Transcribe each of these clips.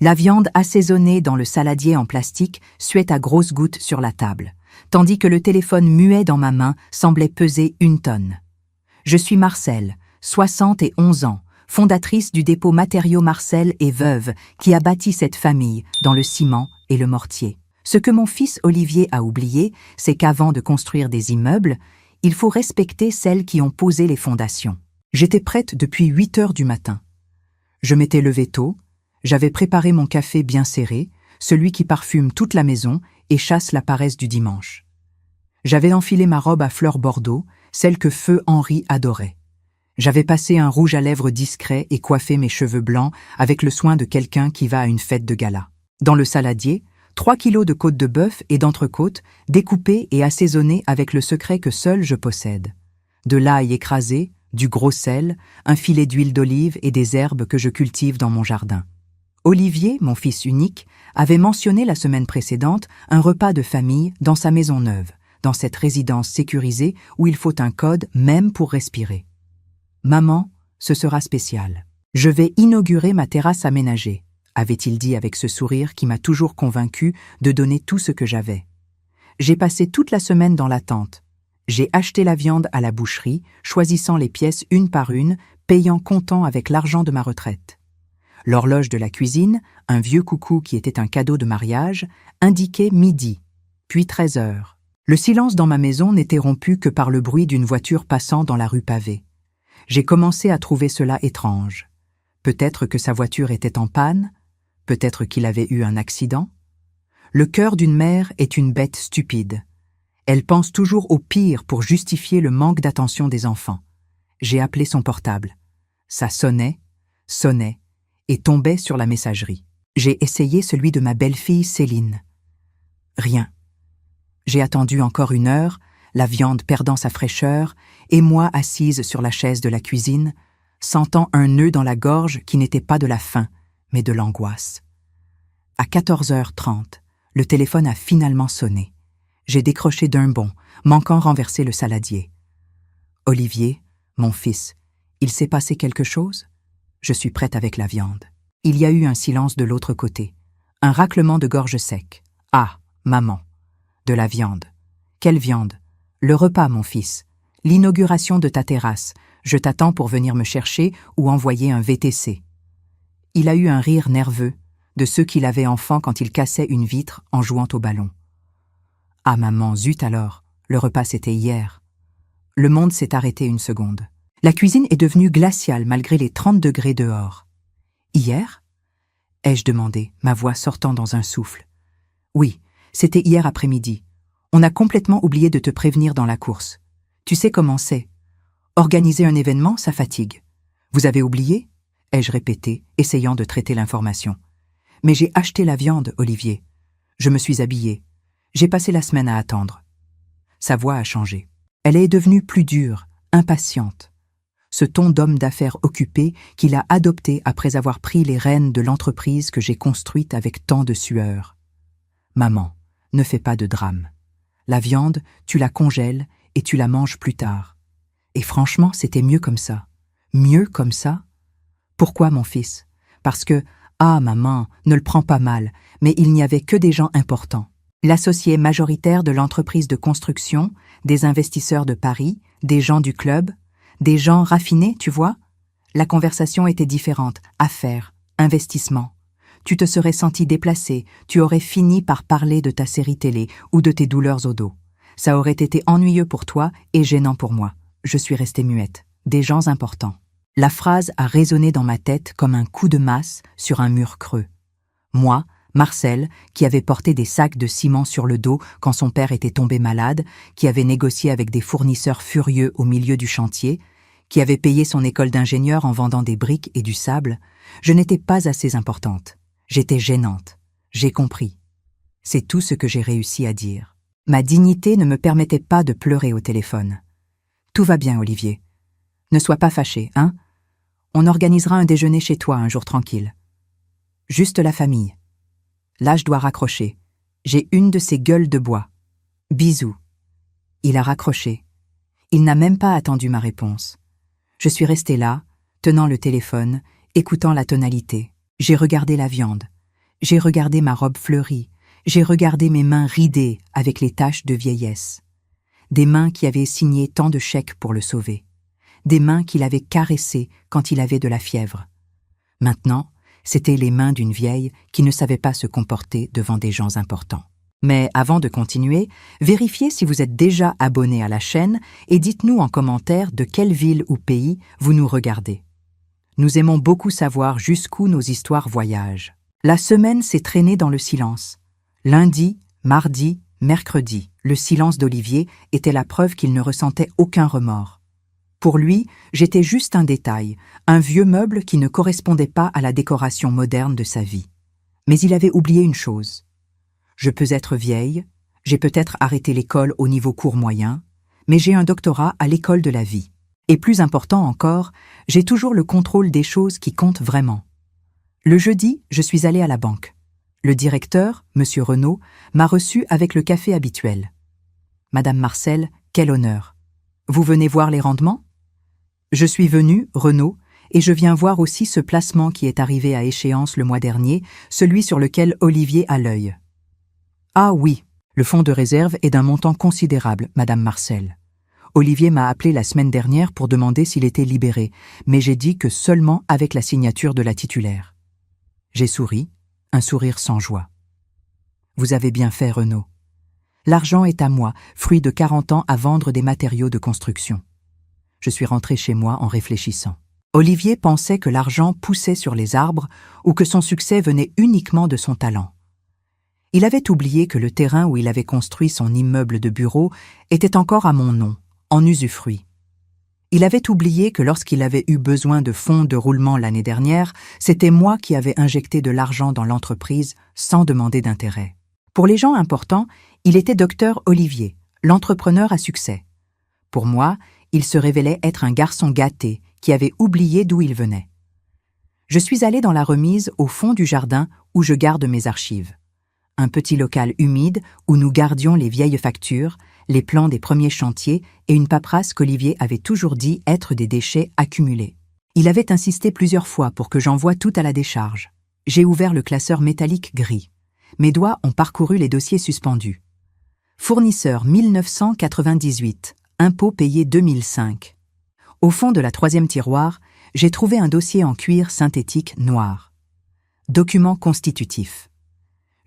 La viande assaisonnée dans le saladier en plastique suait à grosses gouttes sur la table, tandis que le téléphone muet dans ma main semblait peser 1 tonne. Je suis Marcel, 71 ans, fondatrice du dépôt Matériaux Marcel et veuve qui a bâti cette famille dans le ciment et le mortier. Ce que mon fils Olivier a oublié, c'est qu'avant de construire des immeubles, il faut respecter celles qui ont posé les fondations. J'étais prête depuis 8 heures du matin. Je m'étais levée tôt, j'avais préparé mon café bien serré, celui qui parfume toute la maison et chasse la paresse du dimanche. J'avais enfilé ma robe à fleurs bordeaux, celle que feu Henri adorait. J'avais passé un rouge à lèvres discret et coiffé mes cheveux blancs avec le soin de quelqu'un qui va à une fête de gala. Dans le saladier, 3 kilos de côtes de bœuf et d'entrecôte, découpées et assaisonnées avec le secret que seul je possède. De l'ail écrasé, du gros sel, un filet d'huile d'olive et des herbes que je cultive dans mon jardin. Olivier, mon fils unique, avait mentionné la semaine précédente un repas de famille dans sa maison neuve, dans cette résidence sécurisée où il faut un code même pour respirer. Maman, ce sera spécial. Je vais inaugurer ma terrasse aménagée, avait-il dit avec ce sourire qui m'a toujours convaincu de donner tout ce que j'avais. J'ai passé toute la semaine dans l'attente. J'ai acheté la viande à la boucherie, choisissant les pièces une par une, payant comptant avec l'argent de ma retraite. L'horloge de la cuisine, un vieux coucou qui était un cadeau de mariage, indiquait midi, puis 13 heures. Le silence dans ma maison n'était rompu que par le bruit d'une voiture passant dans la rue pavée. J'ai commencé à trouver cela étrange. Peut-être que sa voiture était en panne, peut-être qu'il avait eu un accident. Le cœur d'une mère est une bête stupide. Elle pense toujours au pire pour justifier le manque d'attention des enfants. J'ai appelé son portable. Ça sonnait et tombait sur la messagerie. J'ai essayé celui de ma belle-fille Céline. Rien. J'ai attendu encore 1 heure, la viande perdant sa fraîcheur, et moi assise sur la chaise de la cuisine, sentant un nœud dans la gorge qui n'était pas de la faim, mais de l'angoisse. À 14h30, le téléphone a finalement sonné. J'ai décroché d'un bond, manquant renverser le saladier. « Olivier, mon fils, il s'est passé quelque chose ? Je suis prête avec la viande. » Il y a eu un silence de l'autre côté, un raclement de gorge sec. « Ah, maman, de la viande. Quelle viande ? Le repas, mon fils. L'inauguration de ta terrasse. Je t'attends pour venir me chercher ou envoyer un VTC. » Il a eu un rire nerveux, de ceux qu'il avait enfant quand il cassait une vitre en jouant au ballon. « Ah maman, zut alors, le repas c'était hier. » Le monde s'est arrêté 1 seconde. La cuisine est devenue glaciale malgré les 30 degrés dehors. « Hier ?» ai-je demandé, ma voix sortant dans un souffle. « Oui, c'était hier après-midi. On a complètement oublié de te prévenir dans la course. Tu sais comment c'est. Organiser un événement, ça fatigue. Vous avez oublié ?» ai-je répété, essayant de traiter l'information. « Mais j'ai acheté la viande, Olivier. Je me suis habillée. J'ai passé la semaine à attendre. » Sa voix a changé. Elle est devenue plus dure, impatiente. Ce ton d'homme d'affaires occupé qu'il a adopté après avoir pris les rênes de l'entreprise que j'ai construite avec tant de sueur. « Maman, ne fais pas de drame. La viande, tu la congèles et tu la manges plus tard. Et franchement, c'était mieux comme ça. Mieux comme ça ? Pourquoi, mon fils ? Parce que, ah, maman, ne le prends pas mal, mais il n'y avait que des gens importants. L'associé majoritaire de l'entreprise de construction, des investisseurs de Paris, des gens du club, des gens raffinés, tu vois ? La conversation était différente. Affaires, investissement. Tu te serais senti déplacé, tu aurais fini par parler de ta série télé ou de tes douleurs au dos. Ça aurait été ennuyeux pour toi et gênant pour moi. Je suis restée muette. Des gens importants. La phrase a résonné dans ma tête comme un coup de masse sur un mur creux. Moi, Marcel, qui avait porté des sacs de ciment sur le dos quand son père était tombé malade, qui avait négocié avec des fournisseurs furieux au milieu du chantier, qui avait payé son école d'ingénieur en vendant des briques et du sable, je n'étais pas assez importante. J'étais gênante. J'ai compris. C'est tout ce que j'ai réussi à dire. Ma dignité ne me permettait pas de pleurer au téléphone. « Tout va bien, Olivier. Ne sois pas fâché, hein ? On organisera un déjeuner chez toi un jour tranquille. Juste la famille. » Là, je dois raccrocher. J'ai une de ces gueules de bois. Bisous. Il a raccroché. Il n'a même pas attendu ma réponse. Je suis restée là, tenant le téléphone, écoutant la tonalité. J'ai regardé la viande. J'ai regardé ma robe fleurie, j'ai regardé mes mains ridées avec les taches de vieillesse. Des mains qui avaient signé tant de chèques pour le sauver. Des mains qu'il avait caressées quand il avait de la fièvre. Maintenant, c'étaient les mains d'une vieille qui ne savait pas se comporter devant des gens importants. Mais avant de continuer, vérifiez si vous êtes déjà abonné à la chaîne et dites-nous en commentaire de quelle ville ou pays vous nous regardez. Nous aimons beaucoup savoir jusqu'où nos histoires voyagent. La semaine s'est traînée dans le silence. Lundi, mardi, mercredi, le silence d'Olivier était la preuve qu'il ne ressentait aucun remords. Pour lui, j'étais juste un détail, un vieux meuble qui ne correspondait pas à la décoration moderne de sa vie. Mais il avait oublié une chose. Je peux être vieille, j'ai peut-être arrêté l'école au niveau court moyen, mais j'ai un doctorat à l'école de la vie. Et plus important encore, j'ai toujours le contrôle des choses qui comptent vraiment. Le jeudi, je suis allée à la banque. Le directeur, M. Renaud, m'a reçu avec le café habituel. « Madame Marcel, quel honneur. Vous venez voir les rendements ?» Je suis venue, Renaud, et je viens voir aussi ce placement qui est arrivé à échéance le mois dernier, celui sur lequel Olivier a l'œil. Ah oui, le fonds de réserve est d'un montant considérable, Madame Marcel. Olivier m'a appelé la semaine dernière pour demander s'il était libéré, mais j'ai dit que seulement avec la signature de la titulaire. J'ai souri, un sourire sans joie. Vous avez bien fait, Renaud. L'argent est à moi, fruit de 40 ans à vendre des matériaux de construction. Je suis rentré chez moi en réfléchissant. Olivier pensait que l'argent poussait sur les arbres ou que son succès venait uniquement de son talent. Il avait oublié que le terrain où il avait construit son immeuble de bureau était encore à mon nom, en usufruit. Il avait oublié que lorsqu'il avait eu besoin de fonds de roulement l'année dernière, c'était moi qui avais injecté de l'argent dans l'entreprise sans demander d'intérêt. Pour les gens importants, il était docteur Olivier, l'entrepreneur à succès. Pour moi, il se révélait être un garçon gâté qui avait oublié d'où il venait. Je suis allée dans la remise au fond du jardin où je garde mes archives. Un petit local humide où nous gardions les vieilles factures, les plans des premiers chantiers et une paperasse qu'Olivier avait toujours dit être des déchets accumulés. Il avait insisté plusieurs fois pour que j'envoie tout à la décharge. J'ai ouvert le classeur métallique gris. Mes doigts ont parcouru les dossiers suspendus. Fournisseur 1998, impôt payé 2005. Au fond de la 3e tiroir, j'ai trouvé un dossier en cuir synthétique noir. Document constitutif.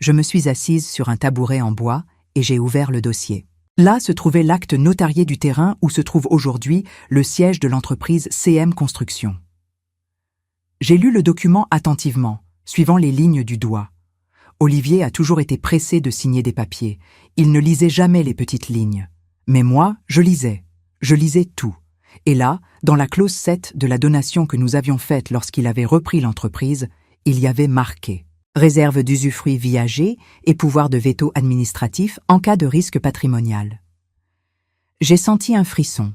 Je me suis assise sur un tabouret en bois et j'ai ouvert le dossier. Là se trouvait l'acte notarié du terrain où se trouve aujourd'hui le siège de l'entreprise CM Construction. J'ai lu le document attentivement, suivant les lignes du doigt. Olivier a toujours été pressé de signer des papiers. Il ne lisait jamais les petites lignes. Mais moi, je lisais. Je lisais tout. Et là, dans la clause 7 de la donation que nous avions faite lorsqu'il avait repris l'entreprise, il y avait marqué « Réserve d'usufruit viager et pouvoir de veto administratif en cas de risque patrimonial ». J'ai senti un frisson.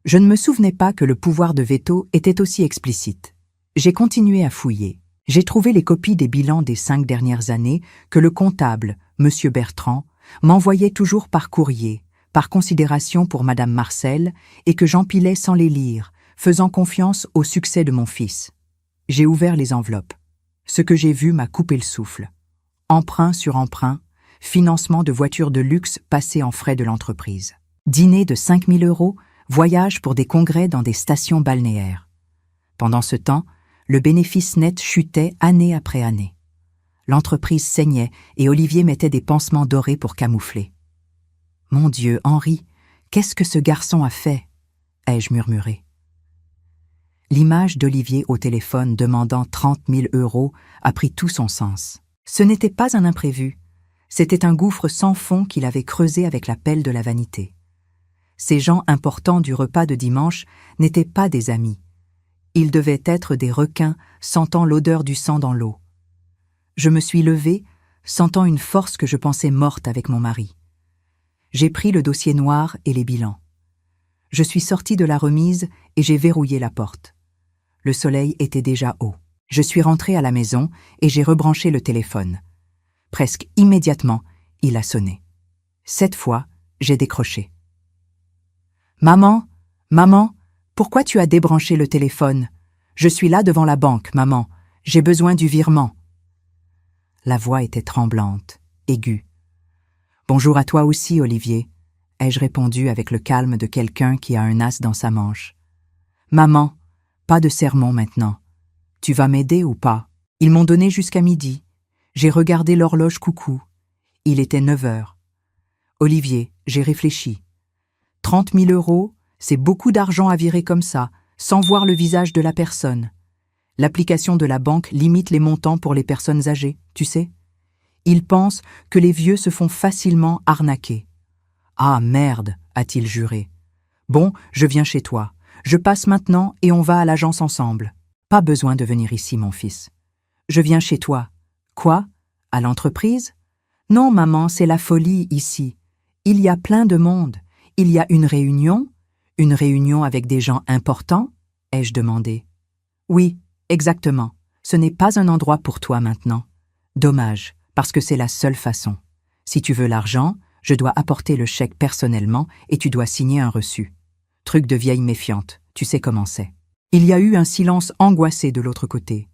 Je ne me souvenais pas que le pouvoir de veto était aussi explicite. J'ai continué à fouiller. J'ai trouvé les copies des bilans des 5 dernières années que le comptable, M. Bertrand, m'envoyait toujours par courrier, par considération pour Madame Marcel, et que j'empilais sans les lire, faisant confiance au succès de mon fils. J'ai ouvert les enveloppes. Ce que j'ai vu m'a coupé le souffle. Emprunt sur emprunt, financement de voitures de luxe passées en frais de l'entreprise. Dîner de 5 000 €, voyage pour des congrès dans des stations balnéaires. Pendant ce temps, le bénéfice net chutait année après année. L'entreprise saignait et Olivier mettait des pansements dorés pour camoufler. « Mon Dieu, Henri, qu'est-ce que ce garçon a fait ?» ai-je murmuré. L'image d'Olivier au téléphone demandant 30 000 € a pris tout son sens. Ce n'était pas un imprévu, c'était un gouffre sans fond qu'il avait creusé avec la pelle de la vanité. Ces gens importants du repas de dimanche n'étaient pas des amis. Ils devaient être des requins sentant l'odeur du sang dans l'eau. Je me suis levée, sentant une force que je pensais morte avec mon mari. J'ai pris le dossier noir et les bilans. Je suis sortie de la remise et j'ai verrouillé la porte. Le soleil était déjà haut. Je suis rentrée à la maison et j'ai rebranché le téléphone. Presque immédiatement, il a sonné. Cette fois, j'ai décroché. « Maman, maman, pourquoi tu as débranché le téléphone ? Je suis là devant la banque, maman. J'ai besoin du virement. » La voix était tremblante, aiguë. « Bonjour à toi aussi, Olivier », ai-je répondu avec le calme de quelqu'un qui a un as dans sa manche. « Maman, pas de sermon maintenant. Tu vas m'aider ou pas ?» Ils m'ont donné jusqu'à midi. J'ai regardé l'horloge coucou. Il était 9 heures. « Olivier, j'ai réfléchi. 30 000 €, c'est beaucoup d'argent à virer comme ça, sans voir le visage de la personne. L'application de la banque limite les montants pour les personnes âgées, tu sais. Ils pensent que les vieux se font facilement arnaquer. « Ah merde !» a-t-il juré. « Bon, je viens chez toi. Je passe maintenant et on va à l'agence ensemble. »« Pas besoin de venir ici, mon fils. »« Je viens chez toi. »« Quoi ? À l'entreprise ? » ?»« Non, maman, c'est la folie ici. Il y a plein de monde. Il y a une réunion avec des gens importants ?» ai-je demandé. « Oui, exactement. Ce n'est pas un endroit pour toi maintenant. Dommage, parce que c'est la seule façon. Si tu veux l'argent, je dois apporter le chèque personnellement et tu dois signer un reçu. Truc de vieille méfiante, tu sais comment c'est. » Il y a eu un silence angoissé de l'autre côté.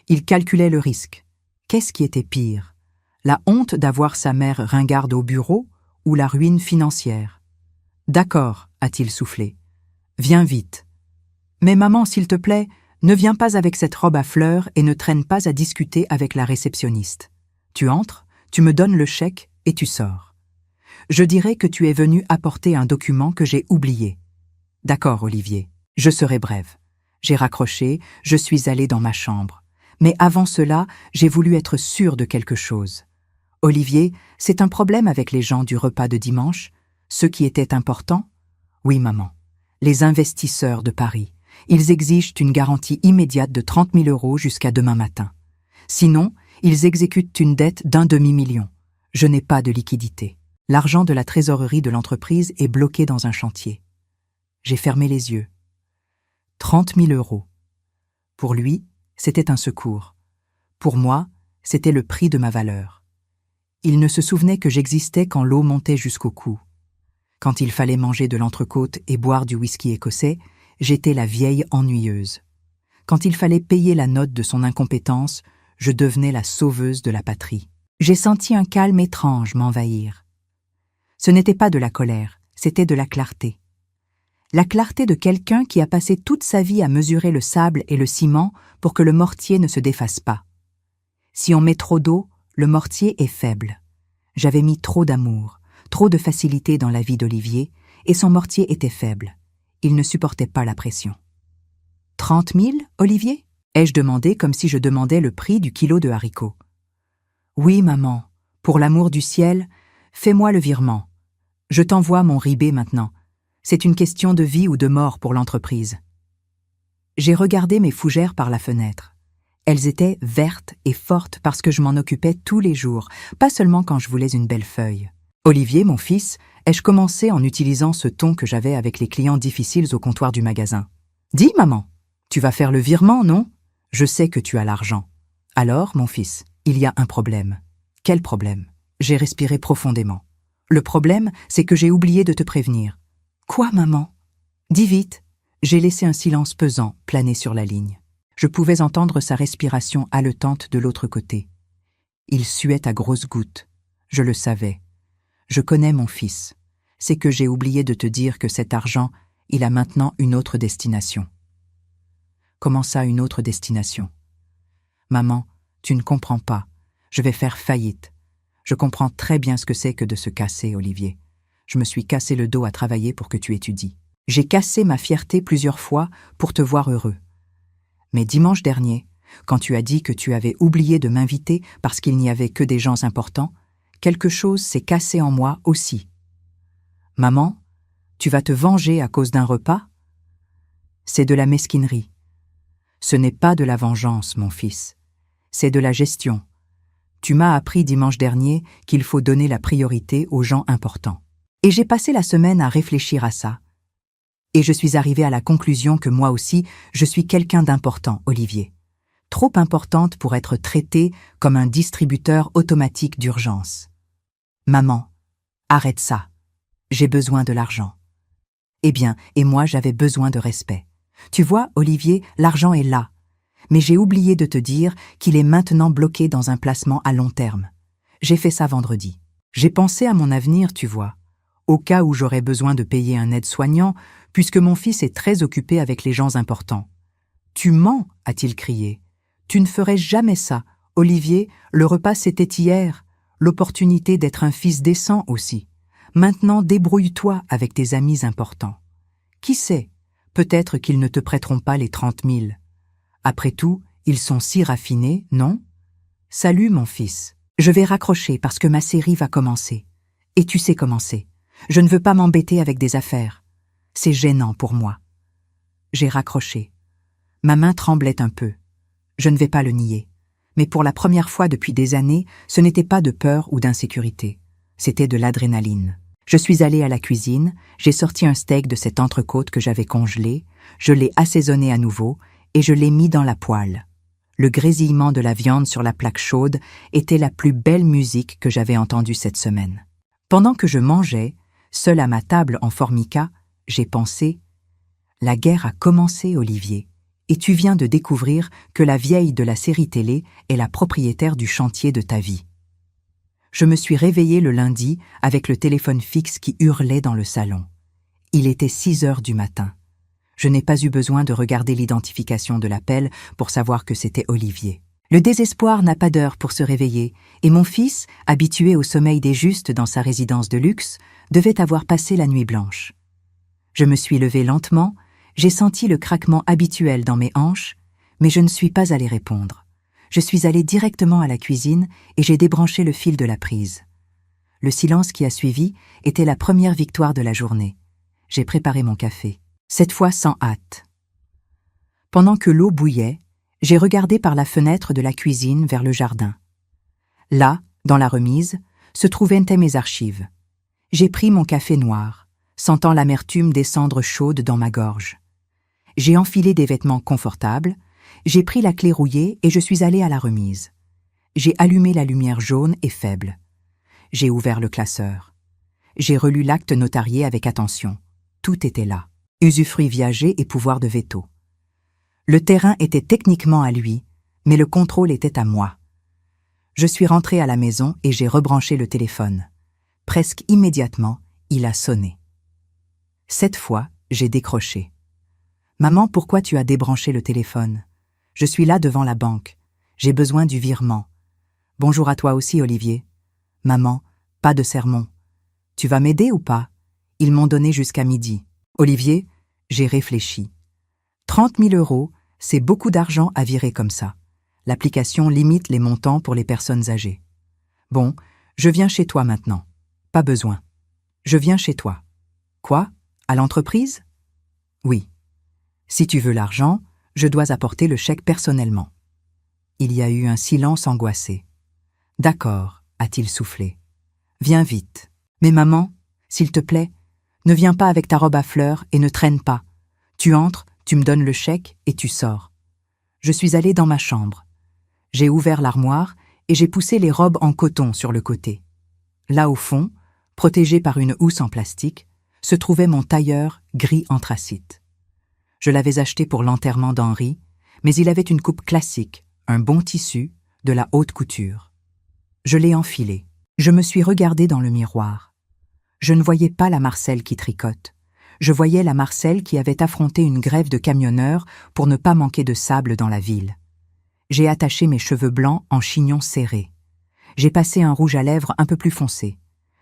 Il calculait le risque. Qu'est-ce qui était pire ? La honte d'avoir sa mère ringarde au bureau ou la ruine financière ? « D'accord, » a-t-il soufflé. « Viens vite. »« Mais maman, s'il te plaît, ne viens pas avec cette robe à fleurs et ne traîne pas à discuter avec la réceptionniste. Tu entres, tu me donnes le chèque et tu sors. Je dirai que tu es venu apporter un document que j'ai oublié. » « D'accord, Olivier, je serai brève. » J'ai raccroché, je suis allée dans ma chambre. Mais avant cela, j'ai voulu être sûre de quelque chose. « Olivier, c'est un problème avec les gens du repas de dimanche? Ceux qui étaient importants? »« Oui, maman. Les investisseurs de Paris. Ils exigent une garantie immédiate de 30 000 € jusqu'à demain matin. Sinon, ils exécutent une dette d'1 demi-million. Je n'ai pas de liquidité. L'argent de la trésorerie de l'entreprise est bloqué dans un chantier. » J'ai fermé les yeux. 30 000 €. Pour lui, c'était un secours. Pour moi, c'était le prix de ma valeur. Il ne se souvenait que j'existais quand l'eau montait jusqu'au cou. Quand il fallait manger de l'entrecôte et boire du whisky écossais, j'étais la vieille ennuyeuse. Quand il fallait payer la note de son incompétence, je devenais la sauveuse de la patrie. J'ai senti un calme étrange m'envahir. Ce n'était pas de la colère, c'était de la clarté. La clarté de quelqu'un qui a passé toute sa vie à mesurer le sable et le ciment pour que le mortier ne se défasse pas. Si on met trop d'eau, le mortier est faible. J'avais mis trop d'amour, trop de facilité dans la vie d'Olivier, et son mortier était faible. Il ne supportait pas la pression. 30 000, Olivier ? Ai-je demandé comme si je demandais le prix du kilo de haricots. Oui, maman, pour l'amour du ciel, fais-moi le virement. Je t'envoie mon ribé maintenant. C'est une question de vie ou de mort pour l'entreprise. J'ai regardé mes fougères par la fenêtre. Elles étaient vertes et fortes parce que je m'en occupais tous les jours, pas seulement quand je voulais une belle feuille. Olivier, mon fils, ai-je commencé en utilisant ce ton que j'avais avec les clients difficiles au comptoir du magasin. Dis, maman, tu vas faire le virement, non ? Je sais que tu as l'argent. Alors, mon fils, il y a un problème. Quel problème ? J'ai respiré profondément. Le problème, c'est que j'ai oublié de te prévenir. Quoi, maman ? Dis vite. J'ai laissé un silence pesant planer sur la ligne. Je pouvais entendre sa respiration haletante de l'autre côté. Il suait à grosses gouttes. Je le savais. Je connais mon fils. C'est que j'ai oublié de te dire que cet argent, il a maintenant une autre destination. Comment ça, une autre destination ? Maman, tu ne comprends pas. Je vais faire faillite. Je comprends très bien ce que c'est que de se casser, Olivier. Je me suis cassé le dos à travailler pour que tu étudies. J'ai cassé ma fierté plusieurs fois pour te voir heureux. Mais dimanche dernier, quand tu as dit que tu avais oublié de m'inviter parce qu'il n'y avait que des gens importants, quelque chose s'est cassé en moi aussi. Maman, tu vas te venger à cause d'un repas ? C'est de la mesquinerie. Ce n'est pas de la vengeance, mon fils. C'est de la gestion. Tu m'as appris dimanche dernier qu'il faut donner la priorité aux gens importants. Et j'ai passé la semaine à réfléchir à ça. Et je suis arrivée à la conclusion que moi aussi, je suis quelqu'un d'important, Olivier. Trop importante pour être traitée comme un distributeur automatique d'urgence. Maman, arrête ça. J'ai besoin de l'argent. Eh bien, et moi j'avais besoin de respect. Tu vois, Olivier, l'argent est là. Mais j'ai oublié de te dire qu'il est maintenant bloqué dans un placement à long terme. J'ai fait ça vendredi. J'ai pensé à mon avenir, tu vois, au cas où j'aurais besoin de payer un aide-soignant, puisque mon fils est très occupé avec les gens importants. « Tu mens !» a-t-il crié. « Tu ne ferais jamais ça. Olivier, le repas c'était hier. L'opportunité d'être un fils décent aussi. Maintenant débrouille-toi avec tes amis importants. Qui sait, peut-être qu'ils ne te prêteront pas les 30 000. Après tout, ils sont si raffinés, non? Salut mon fils. Je vais raccrocher parce que ma série va commencer. Et tu sais comment c'est. Je ne veux pas m'embêter avec des affaires. C'est gênant pour moi. » J'ai raccroché. Ma main tremblait un peu. Je ne vais pas le nier. Mais pour la première fois depuis des années, ce n'était pas de peur ou d'insécurité. C'était de l'adrénaline. Je suis allée à la cuisine, j'ai sorti un steak de cette entrecôte que j'avais congelé, je l'ai assaisonné à nouveau et je l'ai mis dans la poêle. Le grésillement de la viande sur la plaque chaude était la plus belle musique que j'avais entendue cette semaine. Pendant que je mangeais, seule à ma table en formica, j'ai pensé « La guerre a commencé, Olivier, et tu viens de découvrir que la vieille de la série télé est la propriétaire du chantier de ta vie. » Je me suis réveillée le lundi avec le téléphone fixe qui hurlait dans le salon. Il était 6 heures du matin. Je n'ai pas eu besoin de regarder l'identification de l'appel pour savoir que c'était Olivier. Le désespoir n'a pas d'heure pour se réveiller, et mon fils, habitué au sommeil des justes dans sa résidence de luxe, devait avoir passé la nuit blanche. Je me suis levée lentement, j'ai senti le craquement habituel dans mes hanches, mais je ne suis pas allée répondre. Je suis allée directement à la cuisine et j'ai débranché le fil de la prise. Le silence qui a suivi était la première victoire de la journée. J'ai préparé mon café, cette fois sans hâte. Pendant que l'eau bouillait, j'ai regardé par la fenêtre de la cuisine vers le jardin. Là, dans la remise, se trouvaient mes archives. J'ai pris mon café noir, sentant l'amertume descendre chaude dans ma gorge. J'ai enfilé des vêtements confortables, j'ai pris la clé rouillée et je suis allée à la remise. J'ai allumé la lumière jaune et faible. J'ai ouvert le classeur. J'ai relu l'acte notarié avec attention. Tout était là. Usufruit viager et pouvoir de veto. Le terrain était techniquement à lui, mais le contrôle était à moi. Je suis rentrée à la maison et j'ai rebranché le téléphone. Presque immédiatement, il a sonné. Cette fois, j'ai décroché. « Maman, pourquoi tu as débranché le téléphone ? Je suis là devant la banque. J'ai besoin du virement. Bonjour à toi aussi, Olivier. Maman, pas de sermon. Tu vas m'aider ou pas ? Ils m'ont donné jusqu'à midi. Olivier, j'ai réfléchi. 30 000 €, c'est beaucoup d'argent à virer comme ça. L'application limite les montants pour les personnes âgées. Bon, je viens chez toi maintenant. Pas besoin. Je viens chez toi. Quoi ? À l'entreprise ? Oui. Si tu veux l'argent, je dois apporter le chèque personnellement. Il y a eu un silence angoissé. D'accord, a-t-il soufflé. Viens vite. Mais maman, s'il te plaît, ne viens pas avec ta robe à fleurs et ne traîne pas. Tu entres, tu me donnes le chèque et tu sors. Je suis allée dans ma chambre. J'ai ouvert l'armoire et j'ai poussé les robes en coton sur le côté. Là au fond, protégé par une housse en plastique, se trouvait mon tailleur gris anthracite. Je l'avais acheté pour l'enterrement d'Henri, mais il avait une coupe classique, un bon tissu, de la haute couture. Je l'ai enfilé. Je me suis regardée dans le miroir. Je ne voyais pas la Marcelle qui tricote. Je voyais la Marcelle qui avait affronté une grève de camionneurs pour ne pas manquer de sable dans la ville. J'ai attaché mes cheveux blancs en chignon serré. J'ai passé un rouge à lèvres un peu plus foncé.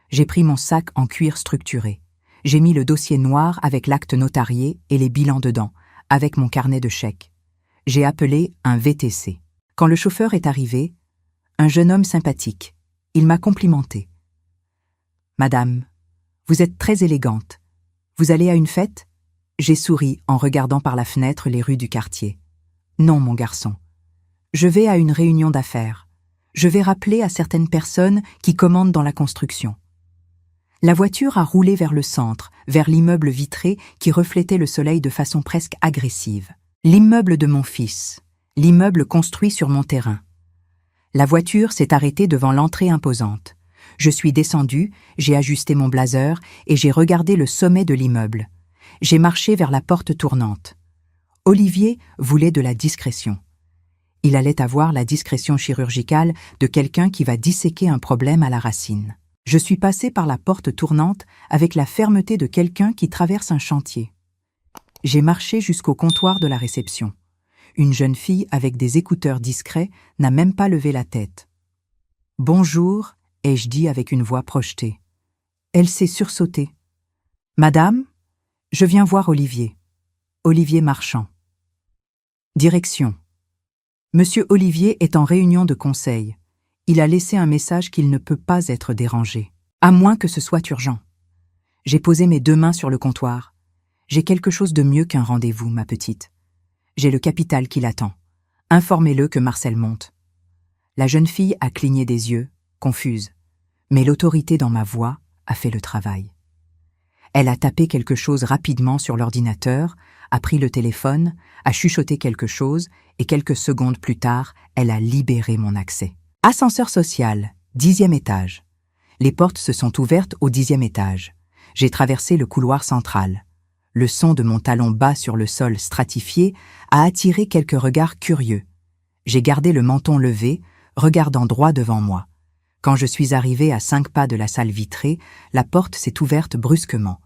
J'ai pris mon sac en cuir structuré. J'ai mis le dossier noir avec l'acte notarié et les bilans dedans, avec mon carnet de chèques. J'ai appelé un VTC. Quand le chauffeur est arrivé, un jeune homme sympathique, il m'a complimenté. « Madame, vous êtes très élégante. Vous allez à une fête ?» J'ai souri en regardant par la fenêtre les rues du quartier. « Non, mon garçon. Je vais à une réunion d'affaires. Je vais rappeler à certaines personnes qui commandent dans la construction. » La voiture a roulé vers le centre, vers l'immeuble vitré qui reflétait le soleil de façon presque agressive. L'immeuble de mon fils, l'immeuble construit sur mon terrain. La voiture s'est arrêtée devant l'entrée imposante. Je suis descendue, j'ai ajusté mon blazer et j'ai regardé le sommet de l'immeuble. J'ai marché vers la porte tournante. Olivier voulait de la discrétion. Il allait avoir la discrétion chirurgicale de quelqu'un qui va disséquer un problème à la racine. Je suis passé par la porte tournante avec la fermeté de quelqu'un qui traverse un chantier. J'ai marché jusqu'au comptoir de la réception. Une jeune fille avec des écouteurs discrets n'a même pas levé la tête. « Bonjour », ai-je dit avec une voix projetée. Elle s'est sursautée. « Madame, je viens voir Olivier. Olivier Marchand. » Direction. Monsieur Olivier est en réunion de conseil. Il a laissé un message qu'il ne peut pas être dérangé, à moins que ce soit urgent. J'ai posé mes 2 mains sur le comptoir. J'ai quelque chose de mieux qu'un rendez-vous, ma petite. J'ai le capital qui l'attend. Informez-le que Marcel monte. La jeune fille a cligné des yeux, confuse, mais l'autorité dans ma voix a fait le travail. Elle a tapé quelque chose rapidement sur l'ordinateur, a pris le téléphone, a chuchoté quelque chose, et quelques secondes plus tard, elle a libéré mon accès. Ascenseur social, 10e étage. Les portes se sont ouvertes au 10e étage. J'ai traversé le couloir central. Le son de mon talon bas sur le sol stratifié a attiré quelques regards curieux. J'ai gardé le menton levé, regardant droit devant moi. Quand je suis arrivé à 5 pas de la salle vitrée, la porte s'est ouverte brusquement.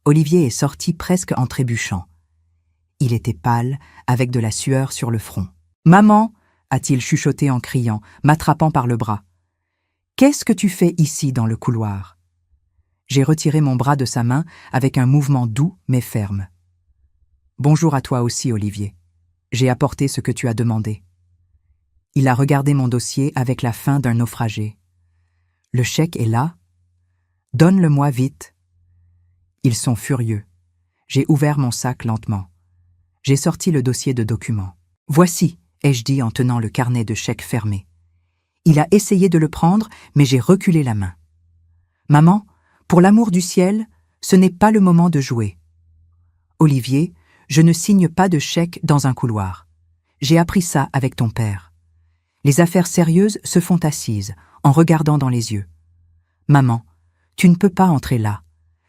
Olivier est sorti presque en trébuchant. Il était pâle, avec de la sueur sur le front. « Maman !» a-t-il chuchoté en criant, m'attrapant par le bras. « Qu'est-ce que tu fais ici dans le couloir ?» J'ai retiré mon bras de sa main avec un mouvement doux mais ferme. « Bonjour à toi aussi, Olivier. J'ai apporté ce que tu as demandé. » Il a regardé mon dossier avec la faim d'un naufragé. « Le chèque est là. Donne-le-moi vite. » Ils sont furieux. J'ai ouvert mon sac lentement. J'ai sorti le dossier de documents. « Voici », ai-je dit en tenant le carnet de chèques fermé. Il a essayé de le prendre, mais j'ai reculé la main. « Maman, pour l'amour du ciel, ce n'est pas le moment de jouer. »« Olivier, je ne signe pas de chèque dans un couloir. J'ai appris ça avec ton père. Les affaires sérieuses se font assises, en regardant dans les yeux. Maman, tu ne peux pas entrer là.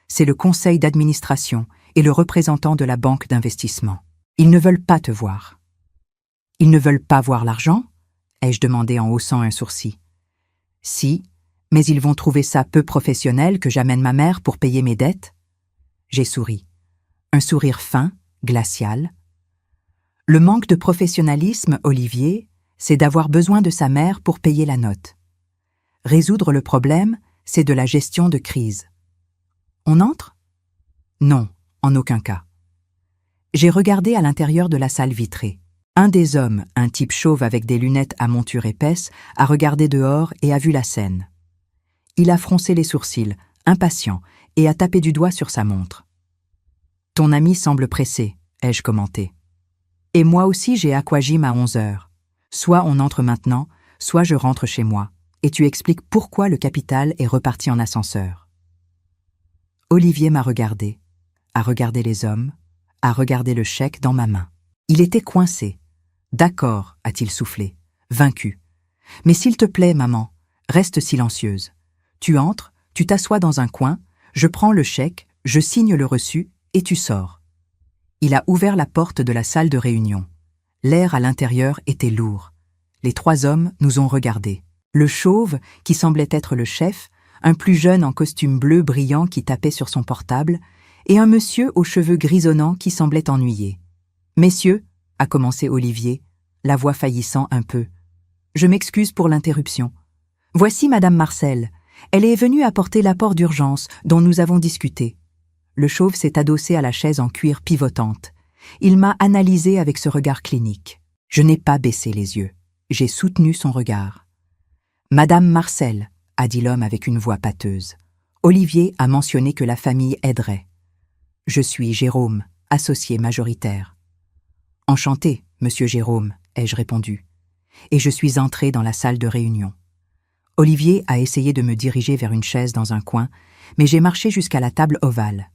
C'est le conseil d'administration et le représentant de la banque d'investissement. Ils ne veulent pas te voir. »« Ils ne veulent pas voir l'argent ?» ai-je demandé en haussant un sourcil. « Si, mais ils vont trouver ça peu professionnel que j'amène ma mère pour payer mes dettes. » J'ai souri. Un sourire fin, glacial. « Le manque de professionnalisme, Olivier, c'est d'avoir besoin de sa mère pour payer la note. Résoudre le problème, c'est de la gestion de crise. On entre ? Non, en aucun cas. » J'ai regardé à l'intérieur de la salle vitrée. Un des hommes, un type chauve avec des lunettes à monture épaisse, a regardé dehors et a vu la scène. Il a froncé les sourcils, impatient, et a tapé du doigt sur sa montre. « Ton ami semble pressé », ai-je commenté. « Et moi aussi j'ai aquagym à 11h. Soit on entre maintenant, soit je rentre chez moi, et tu expliques pourquoi le capital est reparti en ascenseur. » Olivier m'a regardé, a regardé les hommes, a regardé le chèque dans ma main. Il était coincé. « D'accord », a-t-il soufflé, vaincu. « Mais s'il te plaît, maman, reste silencieuse. Tu entres, tu t'assois dans un coin, je prends le chèque, je signe le reçu et tu sors. » Il a ouvert la porte de la salle de réunion. L'air à l'intérieur était lourd. Les 3 hommes nous ont regardés. Le chauve, qui semblait être le chef, un plus jeune en costume bleu brillant qui tapait sur son portable, et un monsieur aux cheveux grisonnants qui semblait ennuyé. « Messieurs, » a commencé Olivier, la voix faillissant un peu. « Je m'excuse pour l'interruption. Voici Madame Marcel. Elle est venue apporter l'apport d'urgence dont nous avons discuté. » Le chauve s'est adossé à la chaise en cuir pivotante. Il m'a analysé avec ce regard clinique. Je n'ai pas baissé les yeux. J'ai soutenu son regard. « Madame Marcel », a dit l'homme avec une voix pâteuse. Olivier a mentionné que la famille aiderait. « Je suis Jérôme, associé majoritaire. »« Enchanté, monsieur Jérôme », ai-je répondu. Et je suis entré dans la salle de réunion. Olivier a essayé de me diriger vers une chaise dans un coin, mais j'ai marché jusqu'à la table ovale.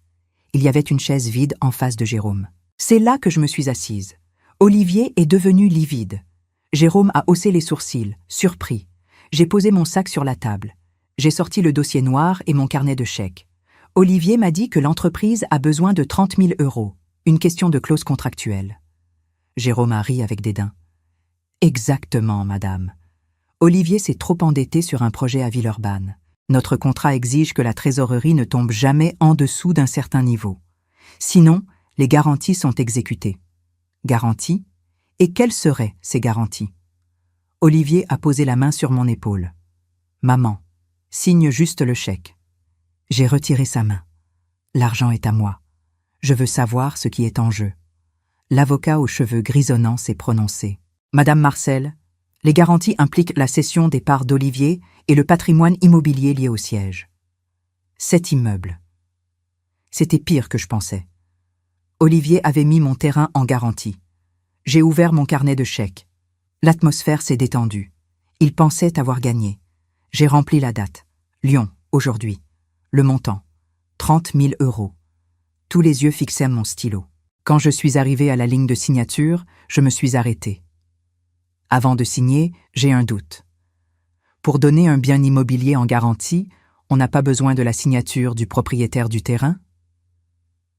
Il y avait une chaise vide en face de Jérôme. C'est là que je me suis assise. Olivier est devenu livide. Jérôme a haussé les sourcils, surpris. J'ai posé mon sac sur la table. J'ai sorti le dossier noir et mon carnet de chèques. Olivier m'a dit que l'entreprise a besoin de 30 000 €, une question de clause contractuelle. Jérôme a ri avec dédain. Exactement, madame. Olivier s'est trop endetté sur un projet à Villeurbanne. Notre contrat exige que la trésorerie ne tombe jamais en dessous d'un certain niveau. Sinon, les garanties sont exécutées. Garanties? Et quelles seraient ces garanties? Olivier a posé la main sur mon épaule. Maman, signe juste le chèque. J'ai retiré sa main. L'argent est à moi. Je veux savoir ce qui est en jeu. L'avocat aux cheveux grisonnants s'est prononcé. Madame Marcel, les garanties impliquent la cession des parts d'Olivier et le patrimoine immobilier lié au siège. 7 immeubles. C'était pire que je pensais. Olivier avait mis mon terrain en garantie. J'ai ouvert mon carnet de chèques. L'atmosphère s'est détendue. Il pensait avoir gagné. J'ai rempli la date. Lyon, aujourd'hui. Le montant. 30 000 €. Tous les yeux fixaient mon stylo. Quand je suis arrivé à la ligne de signature, je me suis arrêté. Avant de signer, j'ai un doute. Pour donner un bien immobilier en garantie, on n'a pas besoin de la signature du propriétaire du terrain?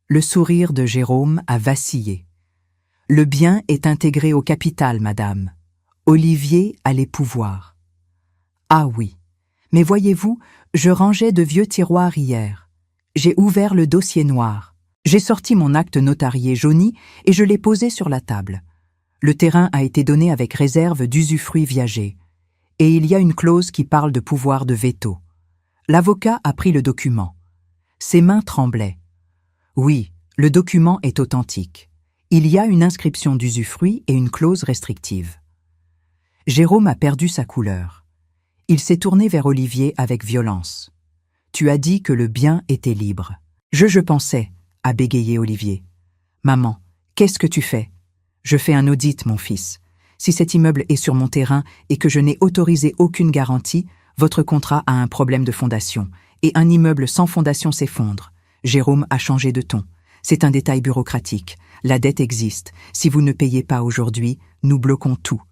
Le sourire de Jérôme a vacillé. Le bien est intégré au capital, madame. Olivier a les pouvoirs. Ah oui, mais voyez-vous, je rangeais de vieux tiroirs hier. J'ai ouvert le dossier noir. J'ai sorti mon acte notarié jauni et je l'ai posé sur la table. Le terrain a été donné avec réserve d'usufruit viager. Et il y a une clause qui parle de pouvoir de veto. L'avocat a pris le document. Ses mains tremblaient. Oui, le document est authentique. Il y a une inscription d'usufruit et une clause restrictive. Jérôme a perdu sa couleur. Il s'est tourné vers Olivier avec violence. « Tu as dit que le bien était libre. »« Je pensais, » a bégayé Olivier. « Maman, qu'est-ce que tu fais ? » ?»« Je fais un audit, mon fils. Si cet immeuble est sur mon terrain et que je n'ai autorisé aucune garantie, votre contrat a un problème de fondation, et un immeuble sans fondation s'effondre. » Jérôme a changé de ton. « C'est un détail bureaucratique. La dette existe. Si vous ne payez pas aujourd'hui, nous bloquons tout. »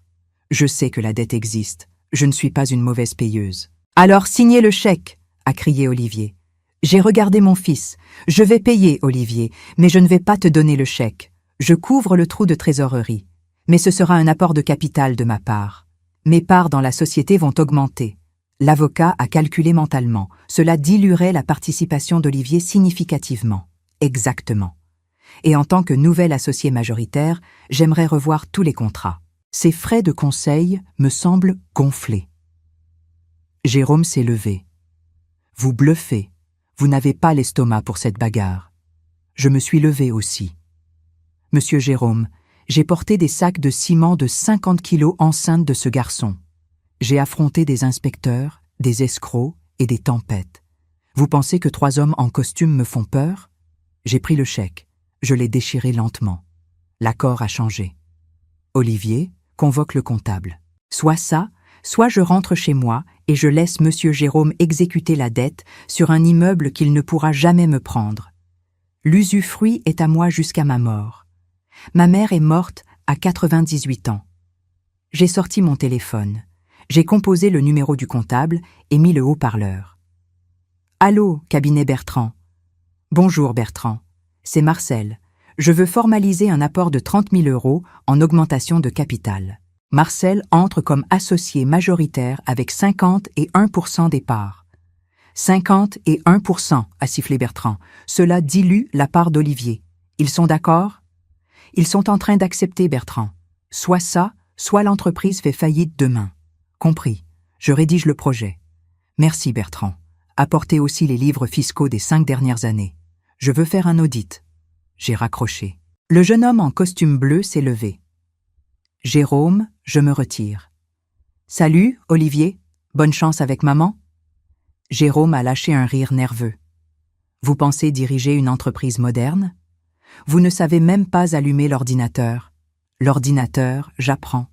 « Je sais que la dette existe. Je ne suis pas une mauvaise payeuse. »« Alors signez le chèque !» a crié Olivier. « J'ai regardé mon fils. Je vais payer, Olivier, mais je ne vais pas te donner le chèque. Je couvre le trou de trésorerie. Mais ce sera un apport de capital de ma part. Mes parts dans la société vont augmenter. » L'avocat a calculé mentalement. Cela diluerait la participation d'Olivier significativement. Exactement. Et en tant que nouvel associé majoritaire, j'aimerais revoir tous les contrats. Ces frais de conseil me semblent gonflés. Jérôme s'est levé. « Vous bluffez. Vous n'avez pas l'estomac pour cette bagarre. » Je me suis levé aussi. « Monsieur Jérôme, j'ai porté des sacs de ciment de 50 kilos enceintes de ce garçon. J'ai affronté des inspecteurs, des escrocs et des tempêtes. Vous pensez que 3 hommes en costume me font peur? J'ai pris le chèque. Je l'ai déchiré lentement. L'accord a changé. Olivier, convoque le comptable. Soit ça, soit je rentre chez moi et je laisse monsieur Jérôme exécuter la dette sur un immeuble qu'il ne pourra jamais me prendre. L'usufruit est à moi jusqu'à ma mort. Ma mère est morte à 98 ans. J'ai sorti mon téléphone. J'ai composé le numéro du comptable et mis le haut-parleur. « Allô, cabinet Bertrand. »« Bonjour Bertrand, c'est Marcel. Je veux formaliser un apport de 30 000 € en augmentation de capital. » Marcel entre comme associé majoritaire avec 51% des parts. 51%, a sifflé Bertrand. Cela dilue la part d'Olivier. Ils sont d'accord? Ils sont en train d'accepter, Bertrand. Soit ça, soit l'entreprise fait faillite demain. Compris. Je rédige le projet. Merci, Bertrand. Apportez aussi les livres fiscaux des 5 dernières années. Je veux faire un audit. J'ai raccroché. Le jeune homme en costume bleu s'est levé. Jérôme, je me retire. Salut, Olivier. Bonne chance avec maman. Jérôme a lâché un rire nerveux. Vous pensez diriger une entreprise moderne? Vous ne savez même pas allumer l'ordinateur. L'ordinateur, j'apprends.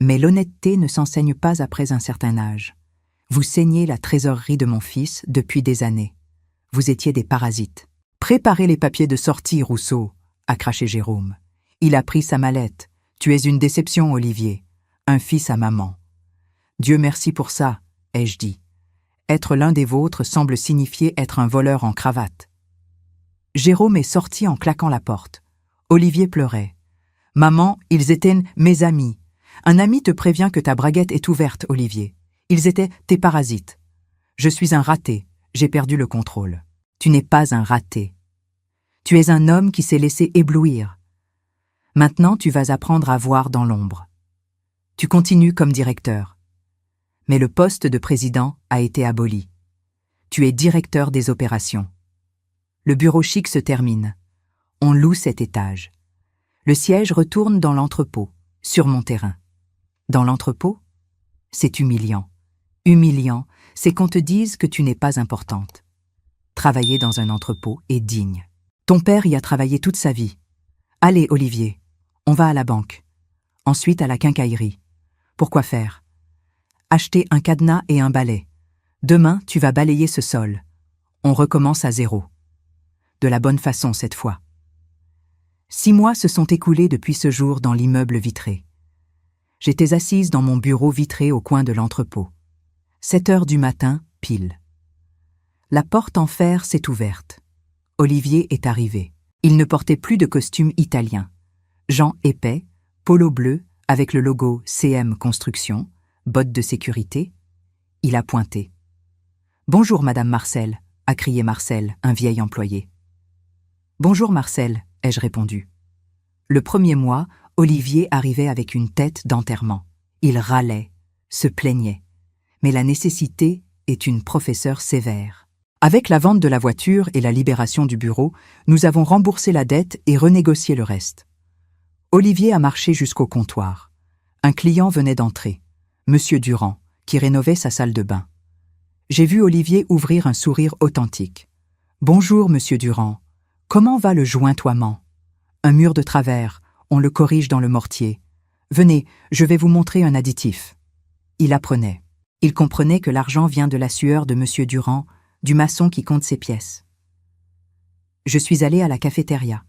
Mais l'honnêteté ne s'enseigne pas après un certain âge. Vous saignez la trésorerie de mon fils depuis des années. Vous étiez des parasites. Préparez les papiers de sortie, Rousseau, a craché Jérôme. Il a pris sa mallette. Tu es une déception, Olivier. Un fils à maman. Dieu merci pour ça, ai-je dit. Être l'un des vôtres semble signifier être un voleur en cravate. Jérôme est sorti en claquant la porte. Olivier pleurait. Maman, ils étaient mes amis. Un ami te prévient que ta braguette est ouverte, Olivier. Ils étaient tes parasites. Je suis un raté, j'ai perdu le contrôle. Tu n'es pas un raté. Tu es un homme qui s'est laissé éblouir. Maintenant, tu vas apprendre à voir dans l'ombre. Tu continues comme directeur. Mais le poste de président a été aboli. Tu es directeur des opérations. Le bureau chic se termine. On loue cet étage. Le siège retourne dans l'entrepôt, sur mon terrain. Dans l'entrepôt? C'est humiliant. Humiliant, c'est qu'on te dise que tu n'es pas importante. Travailler dans un entrepôt est digne. Ton père y a travaillé toute sa vie. Allez, Olivier, on va à la banque. Ensuite à la quincaillerie. Pourquoi faire? Acheter un cadenas et un balai. Demain, tu vas balayer ce sol. On recommence à zéro. De la bonne façon cette fois. 6 mois se sont écoulés depuis ce jour dans l'immeuble vitré. J'étais assise dans mon bureau vitré au coin de l'entrepôt. 7 heures du matin, pile. La porte en fer s'est ouverte. Olivier est arrivé. Il ne portait plus de costume italien. Jean épais, polo bleu avec le logo CM Construction, bottes de sécurité. Il a pointé. « Bonjour, Madame Marcel », a crié Marcel, un vieil employé. « Bonjour, Marcel », ai-je répondu. Le premier mois, Olivier arrivait avec une tête d'enterrement. Il râlait, se plaignait. Mais la nécessité est une professeure sévère. Avec la vente de la voiture et la libération du bureau, nous avons remboursé la dette et renégocié le reste. Olivier a marché jusqu'au comptoir. Un client venait d'entrer, Monsieur Durand, qui rénovait sa salle de bain. J'ai vu Olivier ouvrir un sourire authentique. « Bonjour, Monsieur Durand. Comment va le jointoiement? Un mur de travers, on le corrige dans le mortier. Venez, je vais vous montrer un additif. » Il apprenait. Il comprenait que l'argent vient de la sueur de Monsieur Durand, du maçon qui compte ses pièces. Je suis allé à la cafétéria.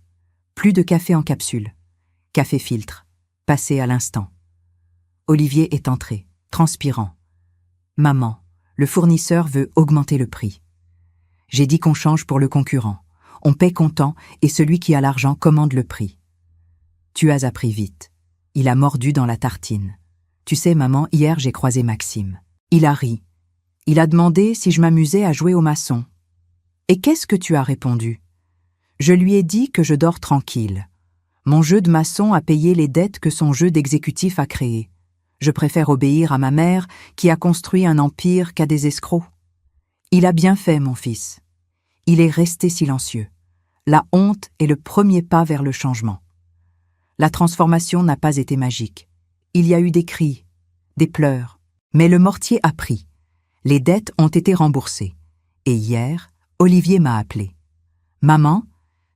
Plus de café en capsule. Café filtre, passé à l'instant. Olivier est entré, transpirant. « Maman, le fournisseur veut augmenter le prix. » J'ai dit qu'on change pour le concurrent. On paie comptant et celui qui a l'argent commande le prix. Tu as appris vite. Il a mordu dans la tartine. Tu sais, maman, hier j'ai croisé Maxime. Il a ri. Il a demandé si je m'amusais à jouer au maçon. Et qu'est-ce que tu as répondu? Je lui ai dit que je dors tranquille. Mon jeu de maçon a payé les dettes que son jeu d'exécutif a créées. Je préfère obéir à ma mère qui a construit un empire qu'à des escrocs. Il a bien fait, mon fils. Il est resté silencieux. La honte est le premier pas vers le changement. La transformation n'a pas été magique. Il y a eu des cris, des pleurs. Mais le mortier a pris. Les dettes ont été remboursées. Et hier, Olivier m'a appelé. « Maman,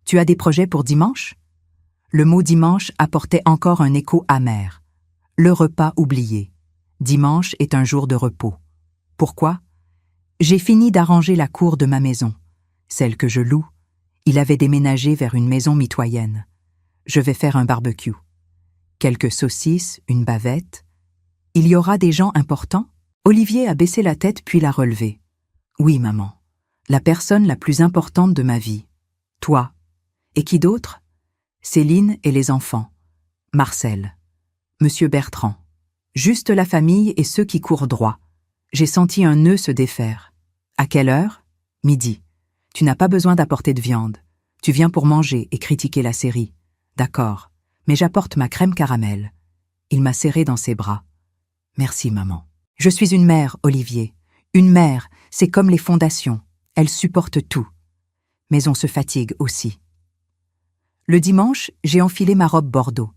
tu as des projets pour dimanche ?» Le mot dimanche apportait encore un écho amer. Le repas oublié. Dimanche est un jour de repos. Pourquoi? J'ai fini d'arranger la cour de ma maison. Celle que je loue. Il avait déménagé vers une maison mitoyenne. Je vais faire un barbecue. Quelques saucisses, une bavette. Il y aura des gens importants? Olivier a baissé la tête puis l'a relevée. Oui, maman. La personne la plus importante de ma vie. Toi. Et qui d'autre? Céline et les enfants. Marcel. Monsieur Bertrand. Juste la famille et ceux qui courent droit. J'ai senti un nœud se défaire. À quelle heure? Midi. Tu n'as pas besoin d'apporter de viande. Tu viens pour manger et critiquer la série. D'accord, mais j'apporte ma crème caramel. Il m'a serré dans ses bras. Merci, maman. Je suis une mère, Olivier. Une mère, c'est comme les fondations. Elles supportent tout. Mais on se fatigue aussi. Le dimanche, j'ai enfilé ma robe bordeaux.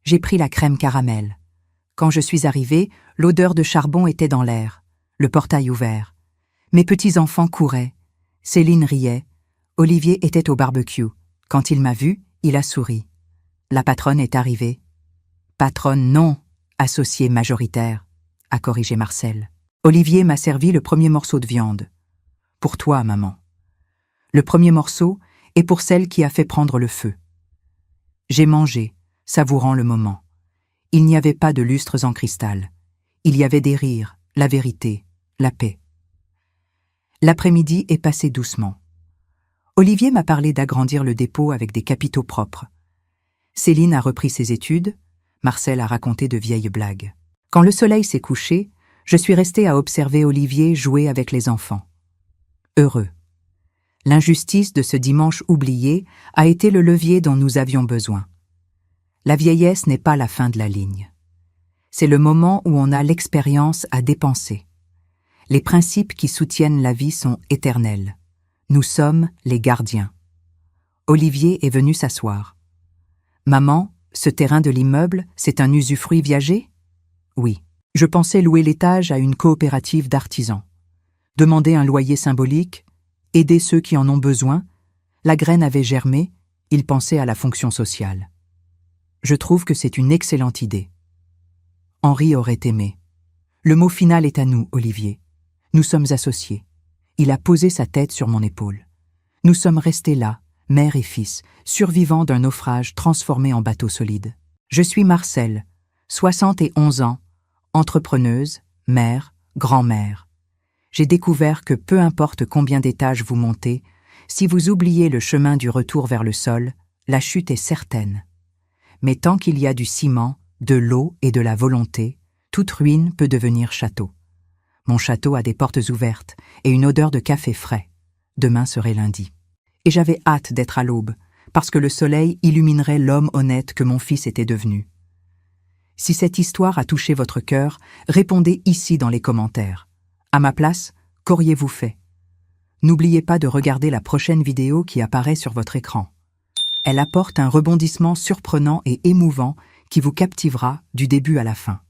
J'ai pris la crème caramel. Quand je suis arrivée, l'odeur de charbon était dans l'air, le portail ouvert. Mes petits-enfants couraient. Céline riait. Olivier était au barbecue. Quand il m'a vue, il a souri. La patronne est arrivée. Patronne, non, associé majoritaire, a corrigé Marcel. Olivier m'a servi le premier morceau de viande. Pour toi, maman. Le premier morceau est pour celle qui a fait prendre le feu. J'ai mangé, savourant le moment. Il n'y avait pas de lustres en cristal. Il y avait des rires, la vérité, la paix. L'après-midi est passé doucement. Olivier m'a parlé d'agrandir le dépôt avec des capitaux propres. Céline a repris ses études. Marcel a raconté de vieilles blagues. Quand le soleil s'est couché, je suis restée à observer Olivier jouer avec les enfants. Heureux. L'injustice de ce dimanche oublié a été le levier dont nous avions besoin. La vieillesse n'est pas la fin de la ligne. C'est le moment où on a l'expérience à dépenser. Les principes qui soutiennent la vie sont éternels. Nous sommes les gardiens. Olivier est venu s'asseoir. « Maman, ce terrain de l'immeuble, c'est un usufruit viager ?» « Oui. Je pensais louer l'étage à une coopérative d'artisans. Demander un loyer symbolique, aider ceux qui en ont besoin. La graine avait germé, il pensait à la fonction sociale. Je trouve que c'est une excellente idée. » Henri aurait aimé. Le mot final est à nous, Olivier. Nous sommes associés. Il a posé sa tête sur mon épaule. Nous sommes restés là, mère et fils, survivants d'un naufrage transformé en bateau solide. Je suis Marcel, 71 ans, entrepreneuse, mère, grand-mère. J'ai découvert que peu importe combien d'étages vous montez, si vous oubliez le chemin du retour vers le sol, la chute est certaine. Mais tant qu'il y a du ciment, de l'eau et de la volonté, toute ruine peut devenir château. Mon château a des portes ouvertes et une odeur de café frais. Demain serait lundi. Et j'avais hâte d'être à l'aube, parce que le soleil illuminerait l'homme honnête que mon fils était devenu. Si cette histoire a touché votre cœur, répondez ici dans les commentaires. À ma place, qu'auriez-vous fait? N'oubliez pas de regarder la prochaine vidéo qui apparaît sur votre écran. Elle apporte un rebondissement surprenant et émouvant qui vous captivera du début à la fin.